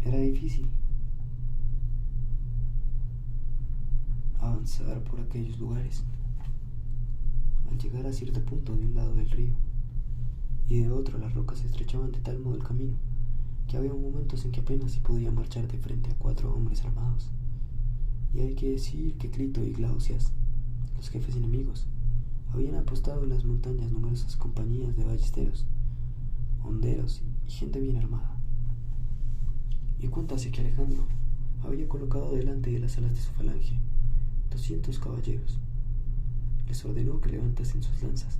Era difícil avanzar por aquellos lugares. Al llegar a cierto punto de un lado del río y de otro, las rocas se estrechaban de tal modo el camino que había momentos en que apenas se podía marchar de frente a 4 hombres armados. Y hay que decir que Clito y Glaucias, los jefes enemigos, habían apostado en las montañas numerosas compañías de ballesteros, honderos y gente bien armada. Y cuéntase que Alejandro había colocado delante de las alas de su falange 200 caballeros. Les ordenó que levantasen sus lanzas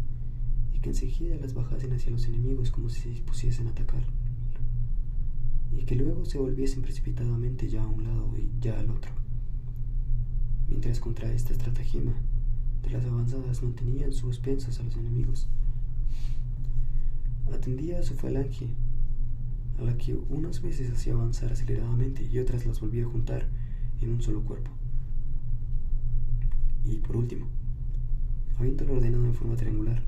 y que enseguida las bajasen hacia los enemigos como si se dispusiesen a atacar, y que luego se volviesen precipitadamente ya a un lado y ya al otro, mientras contra esta estratagema de las avanzadas mantenían suspensos a los enemigos. Atendía a su falange, a la que unas veces hacía avanzar aceleradamente y otras las volvía a juntar en un solo cuerpo. Y por último, habiéndolo ordenado en forma triangular,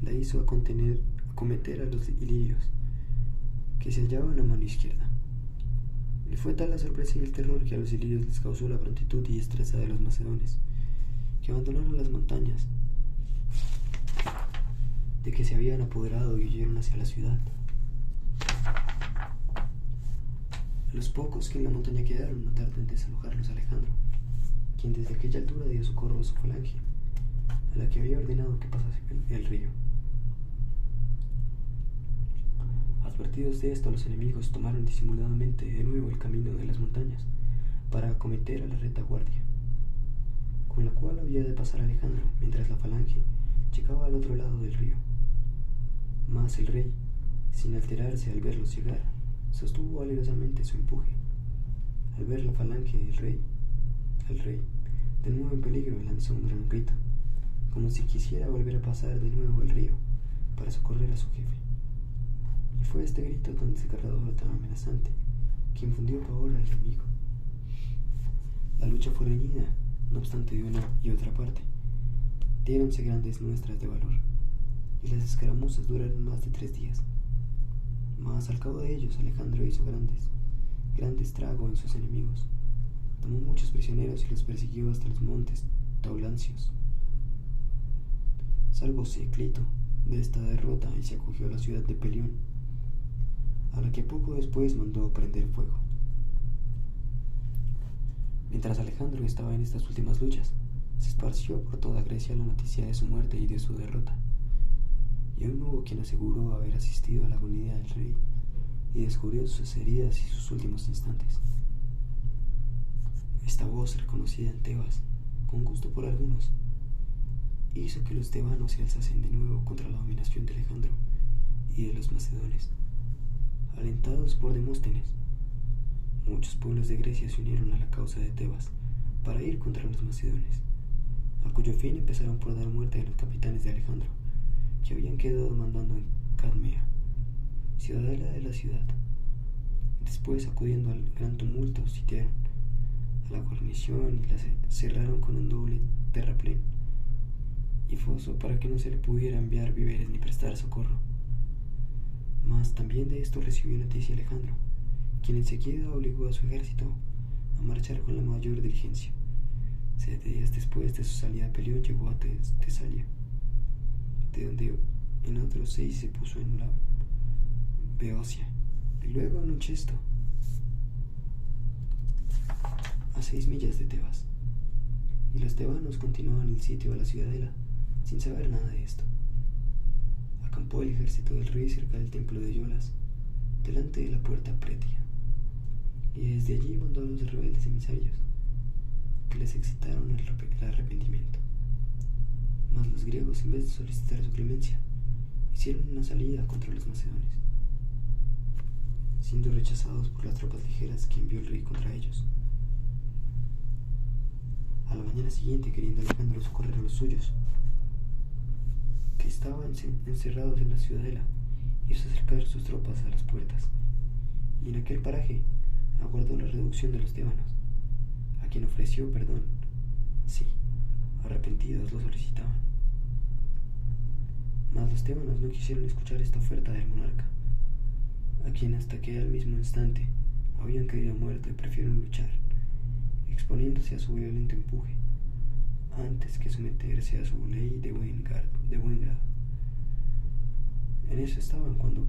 la hizo acometer a los ilirios, que se hallaban a mano izquierda. Y fue tal la sorpresa y el terror que a los ilirios les causó la prontitud y destreza de los macedonios, que abandonaron las montañas de que se habían apoderado y huyeron hacia la ciudad. Los pocos que en la montaña quedaron no tardó en desalojarlos Alejandro, quien desde aquella altura dio socorro a su falange, a la que había ordenado que pasase el río. Advertidos de esto, los enemigos tomaron disimuladamente de nuevo el camino de las montañas para acometer a la retaguardia, con la cual había de pasar Alejandro mientras la falange llegaba al otro lado del río. Mas el rey, sin alterarse al verlos llegar, sostuvo valerosamente su empuje. Al ver la falange al rey, de nuevo en peligro, lanzó un gran grito, como si quisiera volver a pasar de nuevo el río para socorrer a su jefe. Y fue este grito tan desgarrador, tan amenazante, que infundió pavor al enemigo. La lucha fue reñida, no obstante, de una y otra parte. Diéronse grandes muestras de valor, y las escaramuzas duraron más de 3 días. Mas al cabo de ellos, Alejandro hizo gran estrago en sus enemigos. Tomó muchos prisioneros y los persiguió hasta los montes Taulancios. Salvóse Clito de esta derrota y se acogió a la ciudad de Pelión, a la que poco después mandó prender fuego. Mientras Alejandro estaba en estas últimas luchas, se esparció por toda Grecia la noticia de su muerte y de su derrota, y aún hubo quien aseguró haber asistido a la agonía del rey y descubrió sus heridas y sus últimos instantes. Esta voz, reconocida en Tebas, con gusto por algunos, hizo que los tebanos se alzasen de nuevo contra la dominación de Alejandro y de los macedones. Alentados por Demóstenes, muchos pueblos de Grecia se unieron a la causa de Tebas para ir contra los macedones, a cuyo fin empezaron por dar muerte a los capitanes de Alejandro, que habían quedado mandando en Cadmea, ciudadela de la ciudad. Después, acudiendo al gran tumulto, sitiaron a la guarnición y la cerraron con un doble terraplén y foso para que no se le pudiera enviar víveres ni prestar socorro. Mas también de esto recibió noticia Alejandro, quien enseguida obligó a su ejército a marchar con la mayor diligencia. 7 días después de su salida a Pelión llegó a Tesalia, de donde en otros 6 se puso en la Beocia, y luego en un Chesto, a 6 millas de Tebas. Y los tebanos continuaban el sitio a la ciudadela sin saber nada de esto. Acampó el ejército del rey cerca del templo de Iolas, delante de la puerta Pretia, y desde allí mandó a los rebeldes emisarios que les excitaron el arrepentimiento. Mas los griegos, en vez de solicitar su clemencia, hicieron una salida contra los macedones, siendo rechazados por las tropas ligeras que envió el rey contra ellos. A la mañana siguiente, queriendo Alejandro socorrer a los suyos, que estaban encerrados en la ciudadela, hizo acercar sus tropas a las puertas, y en aquel paraje aguardó la reducción de los tebanos, a quien ofreció perdón. Sí, arrepentidos lo solicitaban. Mas los tebanos no quisieron escuchar esta oferta del monarca, a quien hasta que al mismo instante habían creído muerto y prefirieron luchar, exponiéndose a su violento empuje, antes que someterse a su ley de buen grado. En eso estaban cuando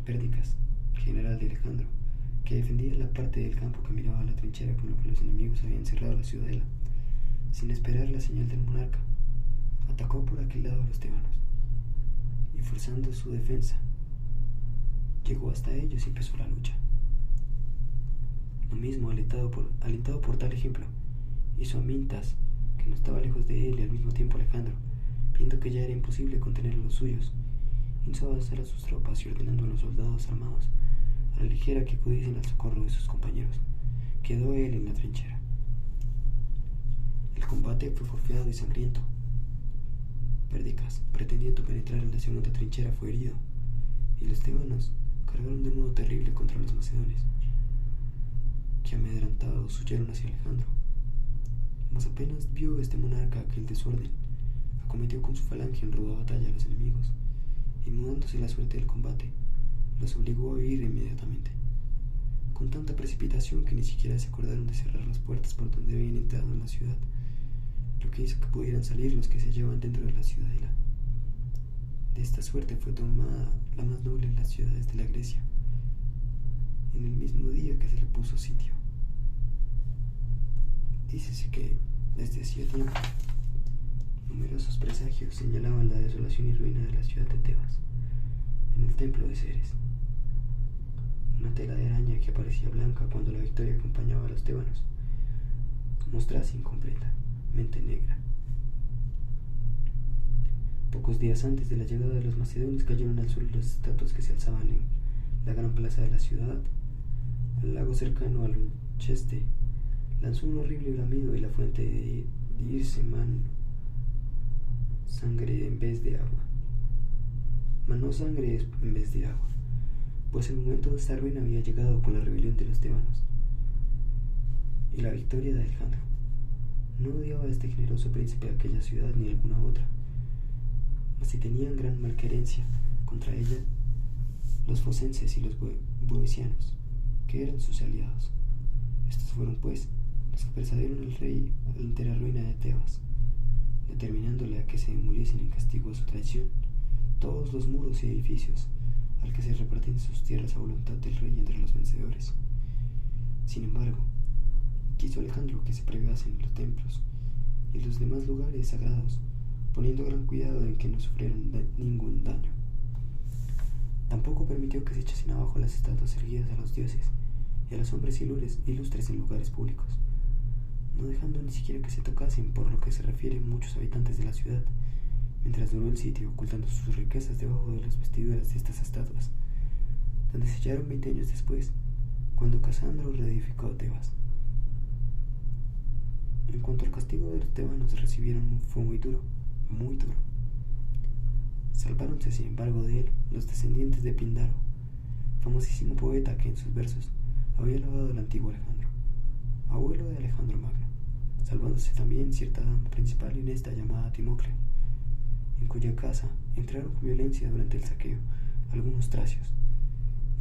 Pérdicas, general de Alejandro, que defendía la parte del campo que miraba a la trinchera con lo que los enemigos habían cerrado la ciudadela, sin esperar la señal del monarca, atacó por aquel lado a los tebanos, y forzando su defensa, llegó hasta ellos y empezó la lucha. Lo mismo, alentado por tal ejemplo, hizo Amintas, que no estaba lejos de él, y al mismo tiempo Alejandro, viendo que ya era imposible contener a los suyos, hizo avanzar a sus tropas y ordenando a los soldados armados a la ligera que acudiesen al socorro de sus compañeros, quedó él en la trinchera. El combate fue porfiado y sangriento. Pérdicas, pretendiendo penetrar en la segunda trinchera, fue herido, y los tebanos cargaron de modo terrible contra los macedones, que amedrentados huyeron hacia Alejandro. Mas apenas vio este monarca aquel desorden, acometió con su falange en ruda batalla a los enemigos, y mudándose la suerte del combate, los obligó a huir inmediatamente, con tanta precipitación que ni siquiera se acordaron de cerrar las puertas por donde habían entrado en la ciudad, lo que hizo que pudieran salir los que se hallaban dentro de la ciudadela. De esta suerte fue tomada la más noble de las ciudades de la Grecia, en el mismo día que se le puso sitio. Dícese que, desde hacía tiempo, numerosos presagios señalaban la desolación y ruina de la ciudad de Tebas, en el templo de Ceres. Una tela de araña que aparecía blanca cuando la victoria acompañaba a los tebanos, mostrase incompletamente negra. Pocos días antes de la llegada de los macedonios cayeron al suelo las estatuas que se alzaban en la gran plaza de la ciudad. Al lago cercano a Luncheste lanzó un horrible bramido y la fuente de irse manó sangre en vez de agua. Pues el momento de esta ruina había llegado con la rebelión de los tebanos y la victoria de Alejandro. No odiaba a este generoso príncipe a aquella ciudad ni a alguna otra, mas si tenían gran malquerencia contra ella los focenses y los boeocianos, que eran sus aliados. Estos fueron, pues, los que persuadieron al rey a la entera ruina de Tebas, determinándole a que se demoliesen en castigo a su traición todos los muros y edificios, al que se repartían sus tierras a voluntad del rey entre los vencedores. Sin embargo, quiso Alejandro que se privasen los templos y los demás lugares sagrados, poniendo gran cuidado en que no sufrieran ningún daño. Tampoco permitió que se echasen abajo las estatuas erguidas a los dioses y a los hombres ilustres en lugares públicos, no dejando ni siquiera que se tocasen, por lo que se refiere muchos habitantes de la ciudad, mientras duró el sitio, ocultando sus riquezas debajo de las vestiduras de estas estatuas, donde se hallaron 20 años después, cuando Casandro reedificó Tebas. En cuanto al castigo de los tebanos recibieron, fue muy duro. Salváronse, sin embargo, de él los descendientes de Píndaro, famosísimo poeta que en sus versos había alabado al antiguo Alejandro, abuelo de Alejandro Magno, salvándose también cierta dama principal en esta llamada Timoclea, en cuya casa entraron con violencia durante el saqueo algunos tracios,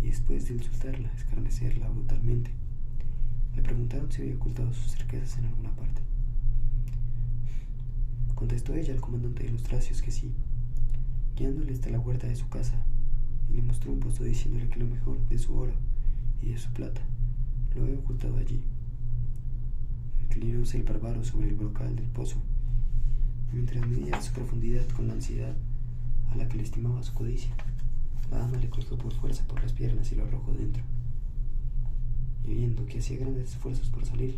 y después de insultarla, escarnecerla brutalmente, le preguntaron si había ocultado sus riquezas en alguna parte. Contestó ella al comandante de los tracios que sí, guiándole hasta la huerta de su casa, y le mostró un pozo diciéndole que lo mejor de su oro y de su plata lo había ocultado allí. Inclinóse el bárbaro sobre el brocal del pozo, y mientras medía su profundidad con la ansiedad a la que le estimaba su codicia, la dama le cogió por fuerza por las piernas y lo arrojó dentro, y viendo que hacía grandes esfuerzos por salir,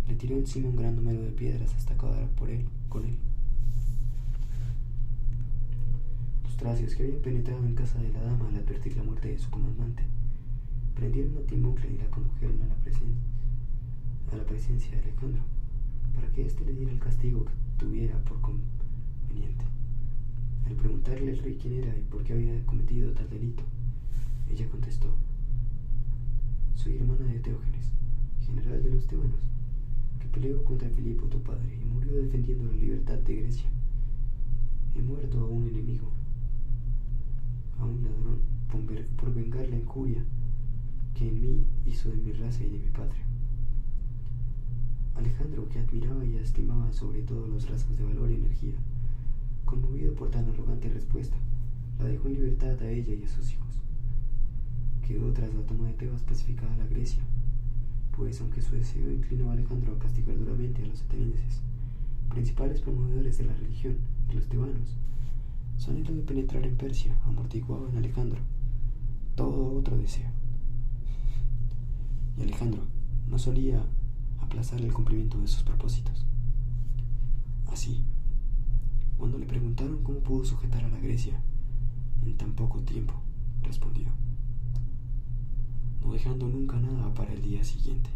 le tiró encima un gran número de piedras hasta acabar con él. Los tracios que habían penetrado en casa de la dama al advertir la muerte de su comandante, prendieron a Timoclea y la condujeron a la presencia de Alejandro, para que éste le diera el castigo que tuviera por conveniente. Al preguntarle al rey quién era y por qué había cometido tal delito, ella contestó: soy hermana de Teógenes, general de los tebanos, que peleó contra Filipo tu padre y murió defendiendo la libertad de Grecia. He muerto a un enemigo, a un ladrón, por vengar la injuria que en mí hizo de mi raza y de mi patria. Alejandro, que admiraba y estimaba sobre todo los rasgos de valor y energía, conmovido por tan arrogante respuesta, la dejó en libertad a ella y a sus hijos. Quedó tras la toma de Tebas pacificada la Grecia, pues aunque su deseo inclinó a Alejandro a castigar duramente a los atenienses, principales promovedores de la religión de los tebanos, su anhelo de penetrar en Persia amortiguaba en Alejandro todo otro deseo. Y Alejandro no solía aplazar el cumplimiento de sus propósitos. Así, cuando le preguntaron cómo pudo sujetar a la Grecia en tan poco tiempo, respondió: no dejando nunca nada para el día siguiente.